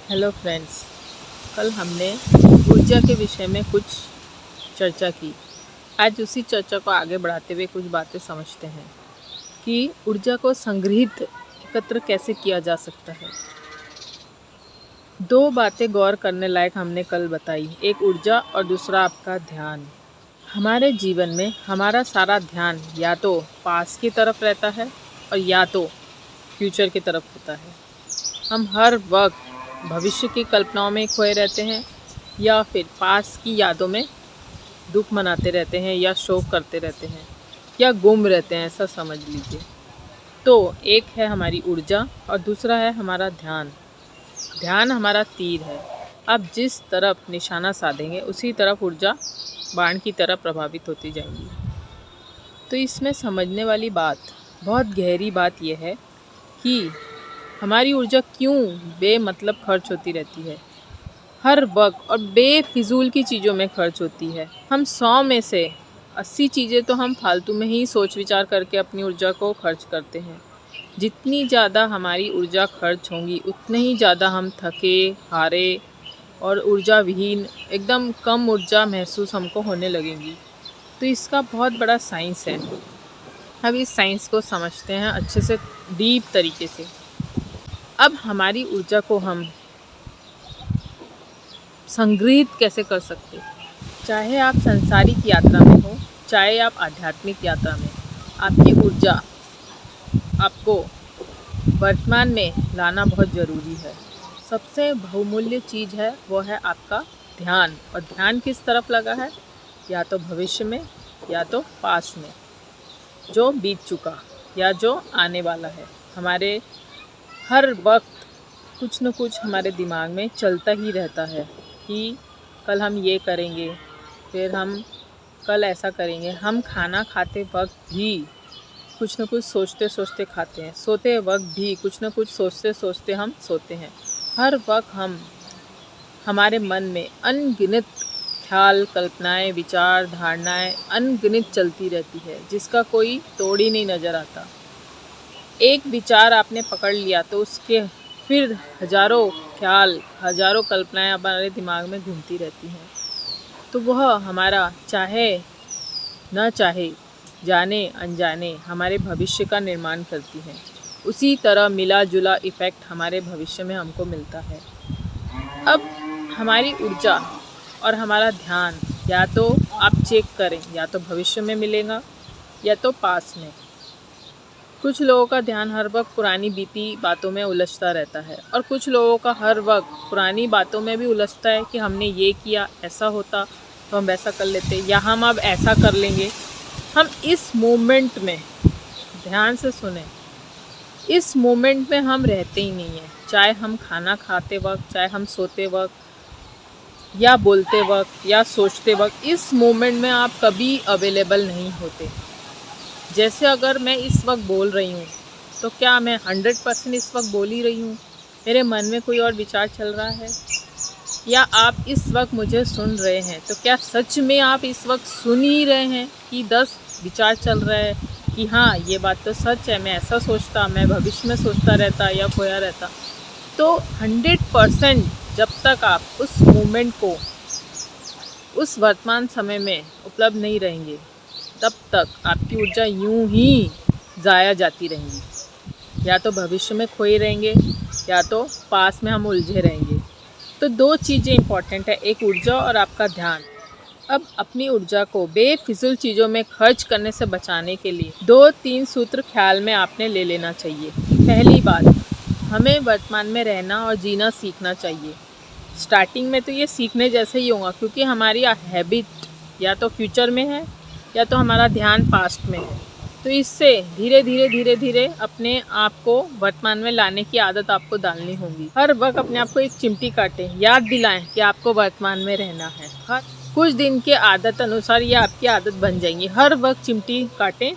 Hello friends, कल हमने ऊर्जा के विषय में कुछ चर्चा की। आज उसी चर्चा को आगे बढ़ाते हुए कुछ बातें समझते हैं कि ऊर्जा को संग्रहित एकत्र कैसे किया जा सकता है। दो बातें गौर करने लायक हमने कल बताई, एक ऊर्जा और दूसरा आपका ध्यान। हमारे जीवन में हमारा सारा ध्यान या तो पास की तरफ रहता है और या तो फ्यूचर की तरफ होता है। हम हर वक्त भविष्य की कल्पनाओं में खोए रहते हैं या फिर पास की यादों में दुख मनाते रहते हैं या शोक करते रहते हैं या गुम रहते हैं, ऐसा समझ लीजिए। तो एक है हमारी ऊर्जा और दूसरा है हमारा ध्यान। ध्यान हमारा तीर है। अब जिस तरफ निशाना साधेंगे उसी तरफ ऊर्जा बाण की तरह प्रभावित होती जाएगी। तो इसमें समझने वाली बात, बहुत गहरी बात यह है कि हमारी ऊर्जा क्यों बेमतलब खर्च होती रहती है, हर वक्त और बेफिजूल की चीज़ों में खर्च होती है। हम 100 में से 80 चीज़ें तो हम फालतू में ही सोच विचार करके अपनी ऊर्जा को खर्च करते हैं। जितनी ज़्यादा हमारी ऊर्जा खर्च होंगी उतने ही ज़्यादा हम थके हारे और ऊर्जा विहीन, एकदम कम ऊर्जा महसूस हमको होने लगेगी। तो इसका बहुत बड़ा साइंस है। अब इस साइंस को समझते हैं अच्छे से, डीप तरीके से। अब हमारी ऊर्जा को हम संग्रहित कैसे कर सकते, चाहे आप सांसारिक यात्रा में हो चाहे आप आध्यात्मिक यात्रा में, आपकी ऊर्जा आपको वर्तमान में लाना बहुत ज़रूरी है। सबसे बहुमूल्य चीज़ है वो है आपका ध्यान। और ध्यान किस तरफ लगा है, या तो भविष्य में या तो पास में, जो बीत चुका या जो आने वाला है। हमारे हर वक्त कुछ न कुछ हमारे दिमाग में चलता ही रहता है कि कल हम ये करेंगे, फिर हम कल ऐसा करेंगे। हम खाना खाते वक्त भी कुछ न कुछ सोचते सोचते खाते हैं, सोते वक्त भी कुछ न कुछ सोचते सोचते हम सोते हैं। हर वक्त हमारे मन में अनगिनत ख्याल, कल्पनाएं, विचार, धारणाएं अनगिनत चलती रहती है, जिसका कोई तोड़ ही नहीं नज़र आता। एक विचार आपने पकड़ लिया तो उसके फिर हजारों ख्याल, हजारों कल्पनाएं हमारे दिमाग में घूमती रहती हैं। तो वह हमारा चाहे न चाहे, जाने अनजाने हमारे भविष्य का निर्माण करती हैं। उसी तरह मिला जुला इफ़ेक्ट हमारे भविष्य में हमको मिलता है। अब हमारी ऊर्जा और हमारा ध्यान या तो आप चेक करें, या तो भविष्य में मिलेगा या तो पास में। कुछ लोगों का ध्यान हर वक्त पुरानी बीती बातों में उलझता रहता है और कुछ लोगों का हर वक्त पुरानी बातों में भी उलझता है कि हमने ये किया, ऐसा होता तो हम वैसा कर लेते, या हम अब ऐसा कर लेंगे। हम इस मोमेंट में, ध्यान से सुने, इस मोमेंट में हम रहते ही नहीं हैं। चाहे हम खाना खाते वक्त, चाहे हम सोते वक्त या बोलते वक्त या सोचते वक्त, इस मोमेंट में आप कभी अवेलेबल नहीं होते। जैसे अगर मैं इस वक्त बोल रही हूँ तो क्या मैं 100% इस वक्त बोल ही रही हूँ? मेरे मन में कोई और विचार चल रहा है? या आप इस वक्त मुझे सुन रहे हैं तो क्या सच में आप इस वक्त सुन ही रहे हैं कि 10 विचार चल रहा है कि हाँ ये बात तो सच है, मैं ऐसा सोचता, मैं भविष्य में सोचता रहता या खोया रहता। तो 100% जब तक आप उस मोमेंट को, उस वर्तमान समय में उपलब्ध नहीं रहेंगे, तब तक आपकी ऊर्जा यूं ही ज़ाया जाती रहेंगी। या तो भविष्य में खोए रहेंगे या तो पास में हम उलझे रहेंगे। तो दो चीज़ें इंपॉर्टेंट है, एक ऊर्जा और आपका ध्यान। अब अपनी ऊर्जा को बेफिजूल चीज़ों में खर्च करने से बचाने के लिए 2-3 सूत्र ख्याल में आपने ले लेना चाहिए। पहली बात, हमें वर्तमान में रहना और जीना सीखना चाहिए। स्टार्टिंग में तो ये सीखने जैसे ही होगा, क्योंकि हमारी हैबिट या तो फ्यूचर में है या तो हमारा ध्यान पास्ट में है। तो इससे धीरे धीरे धीरे धीरे अपने आप को वर्तमान में लाने की आदत आपको डालनी होगी। हर वक्त अपने आप को एक चिमटी काटें, याद दिलाएं कि आपको वर्तमान में रहना है। हर कुछ दिन के आदत अनुसार ये आपकी आदत बन जाएंगी। हर वक्त चिमटी काटें,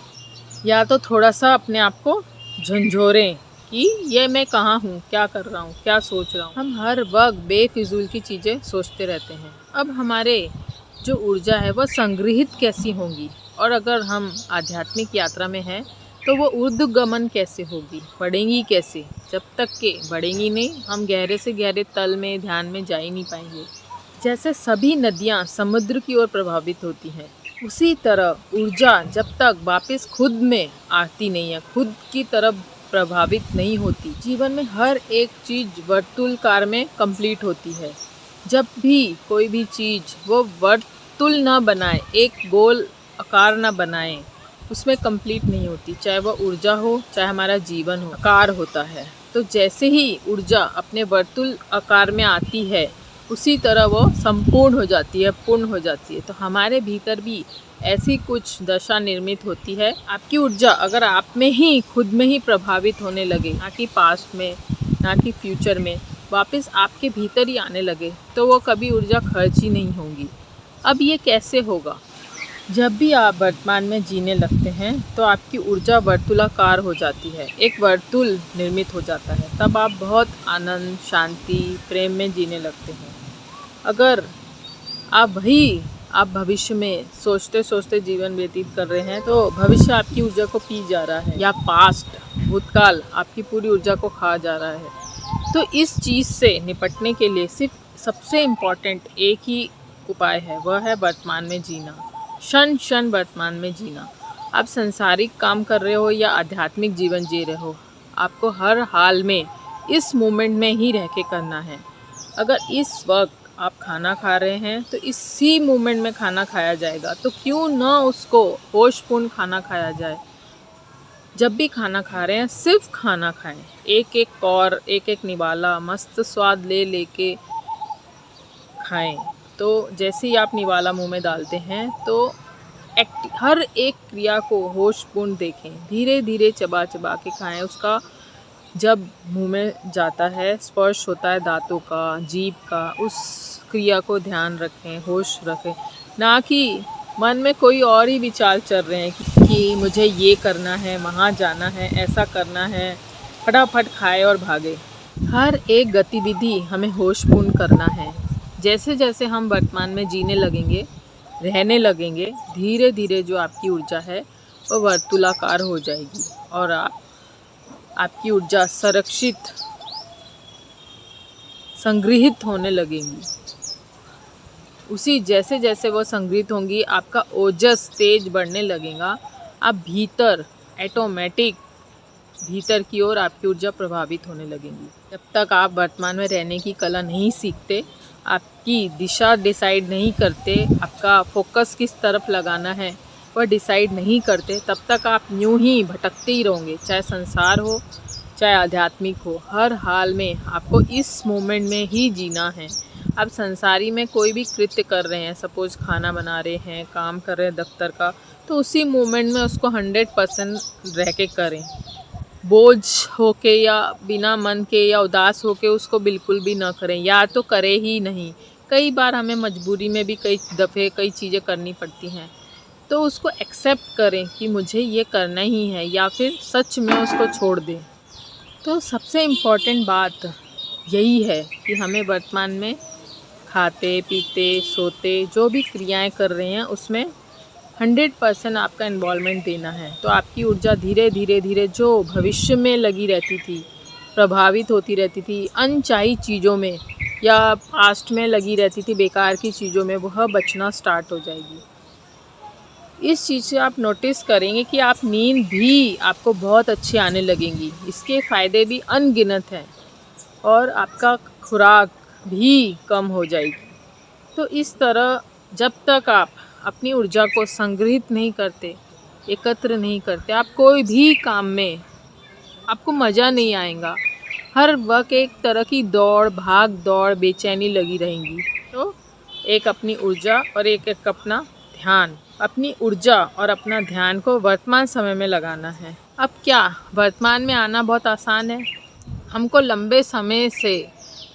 या तो थोड़ा सा अपने आप को झंझोरें कि ये मैं कहाँ हूँ, क्या कर रहा हूँ, क्या सोच रहा हूँ। हम हर वक्त बेफिजूल की चीज़ें सोचते रहते हैं। अब हमारे जो ऊर्जा है वह संग्रहित कैसी होंगी, और अगर हम आध्यात्मिक यात्रा में हैं तो वो ऊर्ध्वगमन कैसे होगी, बढ़ेंगी कैसे? जब तक के बढ़ेंगी नहीं, हम गहरे से गहरे तल में ध्यान में जा ही नहीं पाएंगे। जैसे सभी नदियाँ समुद्र की ओर प्रभावित होती हैं, उसी तरह ऊर्जा जब तक वापस खुद में आती नहीं है, खुद की तरफ प्रभावित नहीं होती, जीवन में हर एक चीज़ वर्तुलकार में कंप्लीट होती है। जब भी कोई भी चीज़ वो वर्तुल ना बनाए, एक गोल आकार ना बनाए, उसमें कंप्लीट नहीं होती। चाहे वह ऊर्जा हो, चाहे हमारा जीवन हो, आकार होता है। तो जैसे ही ऊर्जा अपने वर्तुल आकार में आती है, उसी तरह वो संपूर्ण हो जाती है, पूर्ण हो जाती है। तो हमारे भीतर भी ऐसी कुछ दशा निर्मित होती है। आपकी ऊर्जा अगर आप में ही, खुद में ही प्रभावित होने लगे, ना कि पास्ट में, ना कि फ्यूचर में, वापस आपके भीतर ही आने लगे, तो वो कभी ऊर्जा खर्च ही नहीं होगी। अब ये कैसे होगा? जब भी आप वर्तमान में जीने लगते हैं तो आपकी ऊर्जा वर्तुलाकार हो जाती है, एक वर्तुल निर्मित हो जाता है। तब आप बहुत आनंद, शांति, प्रेम में जीने लगते हैं। अगर आप भविष्य में सोचते सोचते जीवन व्यतीत कर रहे हैं, तो भविष्य आपकी ऊर्जा को पी जा रहा है, या पास्ट, भूतकाल आपकी पूरी ऊर्जा को खा जा रहा है। तो इस चीज़ से निपटने के लिए सिर्फ सबसे इम्पॉर्टेंट एक ही उपाय है, वह है वर्तमान में जीना, क्षण क्षण वर्तमान में जीना। आप सांसारिक काम कर रहे हो या आध्यात्मिक जीवन जी रहे हो, आपको हर हाल में इस मोमेंट में ही रह के करना है। अगर इस वक्त आप खाना खा रहे हैं तो इसी मोमेंट में खाना खाया जाएगा, तो क्यों ना उसको होशपूर्ण खाना खाया जाए। जब भी खाना खा रहे हैं सिर्फ खाना खाएं, एक एक कौर, एक एक निवाला मस्त स्वाद ले लेके खाएं। तो जैसे ही आप निवाला मुंह में डालते हैं तो हर एक क्रिया को होशपूर्ण देखें, धीरे धीरे चबा चबा के खाएं। उसका जब मुंह में जाता है, स्पर्श होता है दांतों का, जीभ का, उस क्रिया को ध्यान रखें, होश रखें, ना कि मन में कोई और ही विचार चल रहे हैं कि मुझे ये करना है, वहाँ जाना है, ऐसा करना है, फटाफट खाए और भागे। हर एक गतिविधि हमें होशपूर्ण करना है। जैसे जैसे हम वर्तमान में जीने लगेंगे, रहने लगेंगे, धीरे धीरे जो आपकी ऊर्जा है वो वर्तुलाकार हो जाएगी और आपकी ऊर्जा संरक्षित, संग्रहित होने लगेंगी। उसी जैसे जैसे वो संग्रहित होंगी, आपका ओजस तेज बढ़ने लगेगा। आप भीतर ऑटोमेटिक भीतर की ओर आपकी ऊर्जा प्रभावित होने लगेंगी। जब तक आप वर्तमान में रहने की कला नहीं सीखते, आपकी दिशा डिसाइड नहीं करते, आपका फोकस किस तरफ लगाना है वह डिसाइड नहीं करते, तब तक आप यूं ही भटकते ही रहोगे। चाहे संसार हो, चाहे आध्यात्मिक हो, हर हाल में आपको इस मोमेंट में ही जीना है। आप संसारी में कोई भी कृत्य कर रहे हैं, सपोज खाना बना रहे हैं, काम कर रहे हैं दफ्तर का, तो उसी मोमेंट में उसको 100% रह के करें। बोझ होके या बिना मन के या उदास होके उसको बिल्कुल भी ना करें, या तो करें ही नहीं। कई बार हमें मजबूरी में भी कई दफ़े कई चीज़ें करनी पड़ती हैं, तो उसको एक्सेप्ट करें कि मुझे ये करना ही है, या फिर सच में उसको छोड़ दें। तो सबसे इम्पॉर्टेंट बात यही है कि हमें वर्तमान में खाते पीते सोते जो भी क्रियाएं कर रहे हैं उसमें 100% आपका इन्वॉल्वमेंट देना है। तो आपकी ऊर्जा धीरे धीरे धीरे जो भविष्य में लगी रहती थी, प्रभावित होती रहती थी अनचाही चीज़ों में, या पास्ट में लगी रहती थी बेकार की चीज़ों में, वह बचना स्टार्ट हो जाएगी। इस चीज़ से आप नोटिस करेंगे कि आप नींद भी आपको बहुत अच्छी आने लगेंगी। इसके फ़ायदे भी अनगिनत हैं और आपका खुराक भी कम हो जाएगी। तो इस तरह जब तक आप अपनी ऊर्जा को संग्रहित नहीं करते, एकत्र नहीं करते, आप कोई भी काम में आपको मज़ा नहीं आएगा। हर वक्त एक तरह की दौड़, भाग दौड़, बेचैनी लगी रहेंगी। तो एक अपनी ऊर्जा और एक अपना ध्यान, अपनी ऊर्जा और अपना ध्यान को वर्तमान समय में लगाना है। अब क्या वर्तमान में आना बहुत आसान है? हमको लंबे समय से,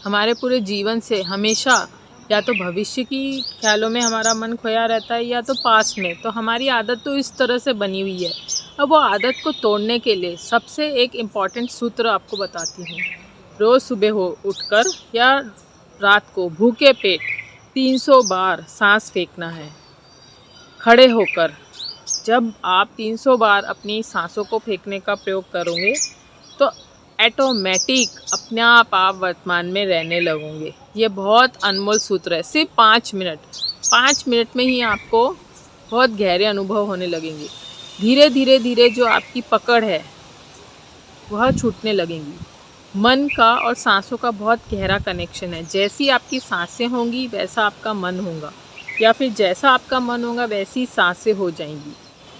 हमारे पूरे जीवन से हमेशा या तो भविष्य की ख्यालों में हमारा मन खोया रहता है, या तो पास्ट में। तो हमारी आदत तो इस तरह से बनी हुई है। अब वो आदत को तोड़ने के लिए सबसे एक इम्पॉर्टेंट सूत्र आपको बताती हूँ। रोज़ सुबह उठकर या रात को भूखे पेट 300 बार सांस फेंकना है, खड़े होकर जब आप 300 बार अपनी सांसों को फेंकने का प्रयोग करोगे तो ऑटोमेटिक अपने आप वर्तमान में रहने लगोगे। ये बहुत अनमोल सूत्र है। सिर्फ 5 मिनट में ही आपको बहुत गहरे अनुभव होने लगेंगे। धीरे धीरे धीरे जो आपकी पकड़ है वह छूटने लगेंगी। मन का और सांसों का बहुत गहरा कनेक्शन है। जैसी आपकी सांसें होंगी वैसा आपका मन होगा, या फिर जैसा आपका मन होगा वैसी सांसें हो जाएंगी।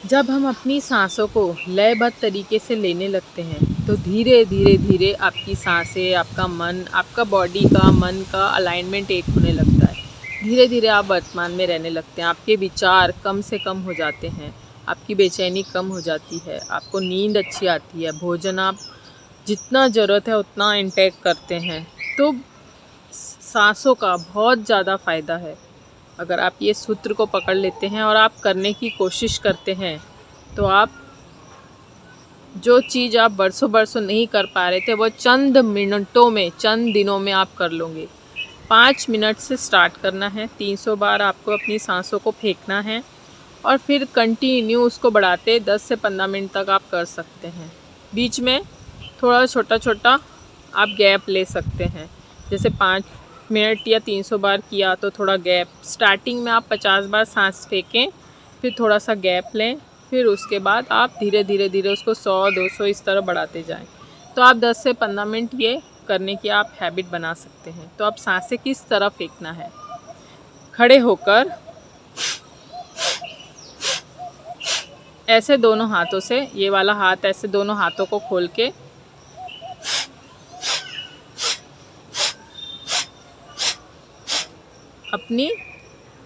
जब हम अपनी सांसों को लयबद्ध तरीके से लेने लगते हैं तो धीरे धीरे धीरे आपकी सांसें, आपका मन, आपका बॉडी का, मन का अलाइनमेंट एक होने लगता है। धीरे धीरे आप वर्तमान में रहने लगते हैं। आपके विचार कम से कम हो जाते हैं, आपकी बेचैनी कम हो जाती है, आपको नींद अच्छी आती है, भोजन आप जितना ज़रूरत है उतना इंटेक करते हैं। तो सांसों का बहुत ज़्यादा फ़ायदा है। अगर आप ये सूत्र को पकड़ लेते हैं और आप करने की कोशिश करते हैं तो आप जो चीज़ आप बरसों बरसों नहीं कर पा रहे थे वो चंद मिनटों में, चंद दिनों में आप कर लोगे। 5 मिनट से स्टार्ट करना है। 300 बार आपको अपनी सांसों को फेंकना है और फिर कंटिन्यू उसको बढ़ाते 10 से 15 मिनट तक आप कर सकते हैं। बीच में थोड़ा छोटा छोटा आप गैप ले सकते हैं। जैसे 5 मिनट या 300 बार किया तो थोड़ा गैप। स्टार्टिंग में आप 50 बार सांस फेंकें, फिर थोड़ा सा गैप लें, फिर उसके बाद आप धीरे धीरे धीरे उसको 100-200 इस तरह बढ़ाते जाएं। तो आप 10 से 15 मिनट ये करने की आप हैबिट बना सकते हैं। तो आप सांसें किस तरह फेंकना है, खड़े होकर ऐसे दोनों हाथों से, ये वाला हाथ ऐसे दोनों हाथों को खोल के अपनी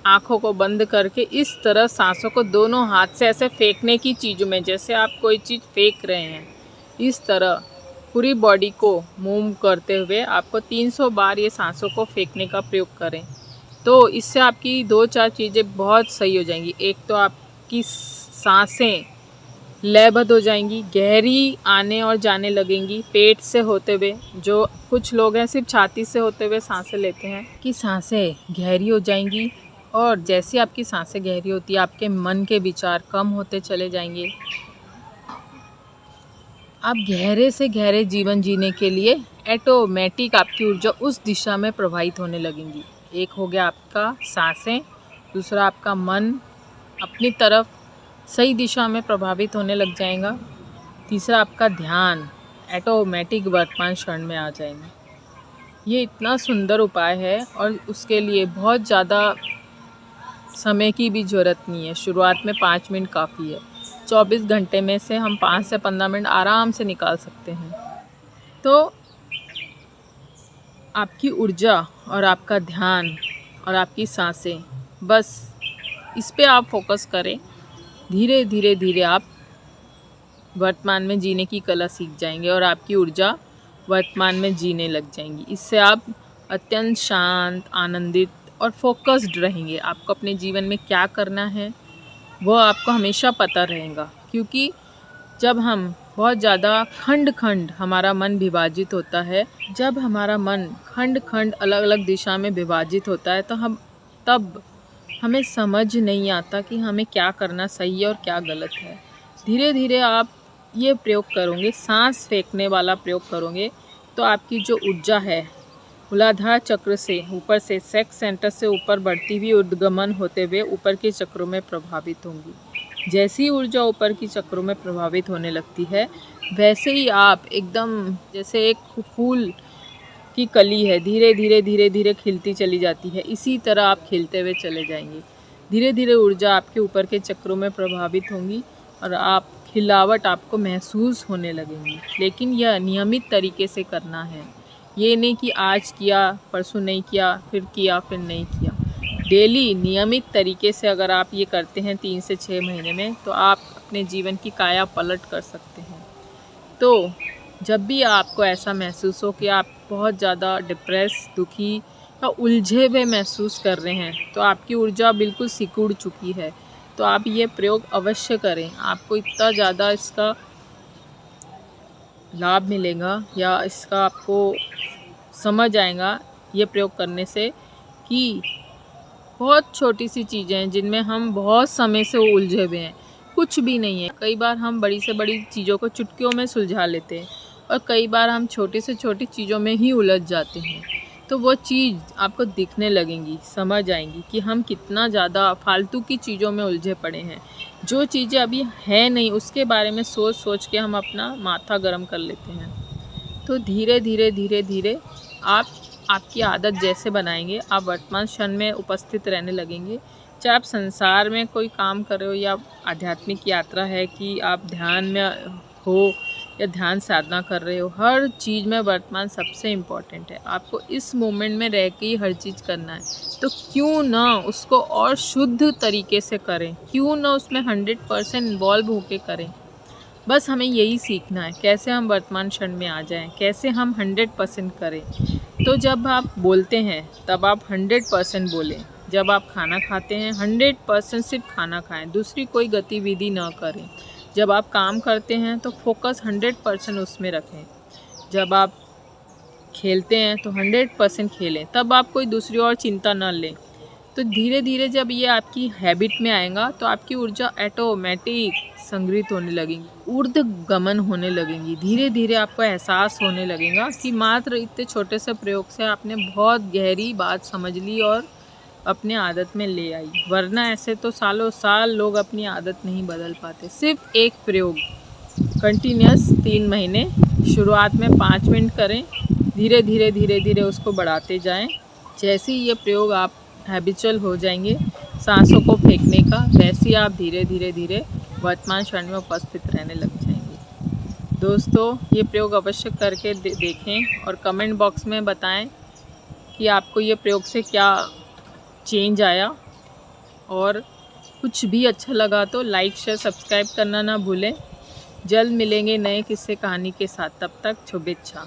आँखों को बंद करके इस तरह सांसों को दोनों हाथ से ऐसे फेंकने की चीज़ों में, जैसे आप कोई चीज़ फेंक रहे हैं, इस तरह पूरी बॉडी को मूव करते हुए आपको 300 बार ये सांसों को फेंकने का प्रयोग करें। तो इससे आपकी 2-4 चीज़ें बहुत सही हो जाएंगी। एक तो आपकी सांसें लयबद्ध हो जाएंगी, गहरी आने और जाने लगेंगी पेट से होते हुए। जो कुछ लोग हैं सिर्फ छाती से होते हुए सांसें लेते हैं, कि सांसें गहरी हो जाएंगी। और जैसे आपकी सांसें गहरी होती है आपके मन के विचार कम होते चले जाएंगे। आप गहरे से गहरे जीवन जीने के लिए ऑटोमेटिक आपकी ऊर्जा उस दिशा में प्रवाहित होने लगेंगी। एक हो गया आपका सांसें, दूसरा आपका मन अपनी तरफ सही दिशा में प्रभावित होने लग जाएगा, तीसरा आपका ध्यान ऑटोमेटिक वर्तमान क्षण में आ जाएगा। ये इतना सुंदर उपाय है और उसके लिए बहुत ज़्यादा समय की भी ज़रूरत नहीं है। शुरुआत में 5 मिनट काफ़ी है। 24 घंटे में से हम 5 से 15 मिनट आराम से निकाल सकते हैं। तो आपकी ऊर्जा और आपका ध्यान और आपकी सांसें, बस इस पे आप फोकस करें। धीरे धीरे धीरे आप वर्तमान में जीने की कला सीख जाएंगे और आपकी ऊर्जा वर्तमान में जीने लग जाएंगी। इससे आप अत्यंत शांत, आनंदित और फोकस्ड रहेंगे। आपको अपने जीवन में क्या करना है वो आपको हमेशा पता रहेगा, क्योंकि जब हम बहुत ज़्यादा खंड खंड हमारा मन विभाजित होता है, जब हमारा मन खंड खंड अलग अलग दिशा में विभाजित होता है तो तब हमें समझ नहीं आता कि हमें क्या करना सही है और क्या गलत है। धीरे धीरे आप ये प्रयोग करोगे, सांस फेंकने वाला प्रयोग करोगे, तो आपकी जो ऊर्जा है मूलाधार चक्र से ऊपर से सेक्स सेंटर से ऊपर बढ़ती हुई उद्गमन होते हुए ऊपर के चक्रों में प्रभावित होंगी। जैसी ऊर्जा ऊपर की चक्रों में प्रभावित होने लगती है वैसे ही आप एकदम जैसे एक फूल की कली है, धीरे धीरे धीरे धीरे खिलती चली जाती है, इसी तरह आप खिलते हुए चले जाएंगे। धीरे धीरे ऊर्जा आपके ऊपर के चक्रों में प्रभावित होंगी और आप खिलावट आपको महसूस होने लगेंगी। लेकिन यह नियमित तरीके से करना है। ये नहीं कि आज किया, परसों नहीं किया, फिर नहीं किया। डेली नियमित तरीके से अगर आप ये करते हैं 3 से 6 महीने में, तो आप अपने जीवन की काया पलट कर सकते हैं। तो जब भी आपको ऐसा महसूस हो कि आप बहुत ज़्यादा डिप्रेस, दुखी या उलझे हुए महसूस कर रहे हैं, तो आपकी ऊर्जा बिल्कुल सिकुड़ चुकी है, तो आप ये प्रयोग अवश्य करें। आपको इतना ज़्यादा इसका लाभ मिलेगा या इसका आपको समझ आएगा ये प्रयोग करने से कि बहुत छोटी सी चीज़ें हैं जिनमें हम बहुत समय से उलझे हुए हैं, कुछ भी नहीं है। कई बार हम बड़ी से बड़ी चीज़ों को चुटकियों में सुलझा लेते हैं और कई बार हम छोटी से छोटी चीज़ों में ही उलझ जाते हैं। तो वो चीज़ आपको दिखने लगेंगी, समझ आएंगी कि हम कितना ज़्यादा फालतू की चीज़ों में उलझे पड़े हैं। जो चीज़ें अभी है नहीं उसके बारे में सोच सोच के हम अपना माथा गर्म कर लेते हैं। तो धीरे धीरे धीरे धीरे आपकी आदत जैसे बनाएंगे, आप वर्तमान क्षण में उपस्थित रहने लगेंगे। चाहे आप संसार में कोई काम कर रहे हो या आध्यात्मिक यात्रा है कि आप ध्यान में हो या ध्यान साधना कर रहे हो, हर चीज़ में वर्तमान सबसे इम्पॉर्टेंट है। आपको इस मोमेंट में रह के ही हर चीज़ करना है। तो क्यों ना उसको और शुद्ध तरीके से करें, क्यों ना उसमें 100% इन्वॉल्व होके करें। बस हमें यही सीखना है, कैसे हम वर्तमान क्षण में आ जाएं, कैसे हम 100% करें। तो जब आप बोलते हैं तब आप 100% बोलें। जब आप खाना खाते हैं 100% सिर्फ खाना खाएं, दूसरी कोई गतिविधि ना करें। जब आप काम करते हैं तो फोकस 100% उसमें रखें। जब आप खेलते हैं तो 100% खेलें, तब आप कोई दूसरी और चिंता न लें। तो धीरे धीरे जब ये आपकी हैबिट में आएगा तो आपकी ऊर्जा ऑटोमेटिक संग्रहित होने लगेगी, ऊर्ध्वगमन होने लगेंगी। धीरे धीरे आपको एहसास होने लगेगा कि मात्र इतने छोटे से प्रयोग से आपने बहुत गहरी बात समझ ली और अपने आदत में ले आई। वरना ऐसे तो सालों साल लोग अपनी आदत नहीं बदल पाते। सिर्फ एक प्रयोग कंटिन्यूस 3 महीने, शुरुआत में 5 मिनट करें, धीरे धीरे धीरे धीरे उसको बढ़ाते जाएं। जैसे ही ये प्रयोग आप हैबिचुअल हो जाएंगे सांसों को फेंकने का, वैसे ही आप धीरे धीरे धीरे वर्तमान क्षण में उपस्थित रहने लग जाएंगे। दोस्तों, ये प्रयोग अवश्य करके देखें और कमेंट बॉक्स में बताएं कि आपको ये प्रयोग से क्या चेंज आया। और कुछ भी अच्छा लगा तो लाइक शेयर सब्सक्राइब करना ना भूलें। जल्द मिलेंगे नए किस्से कहानी के साथ, तब तक शुभेच्छा।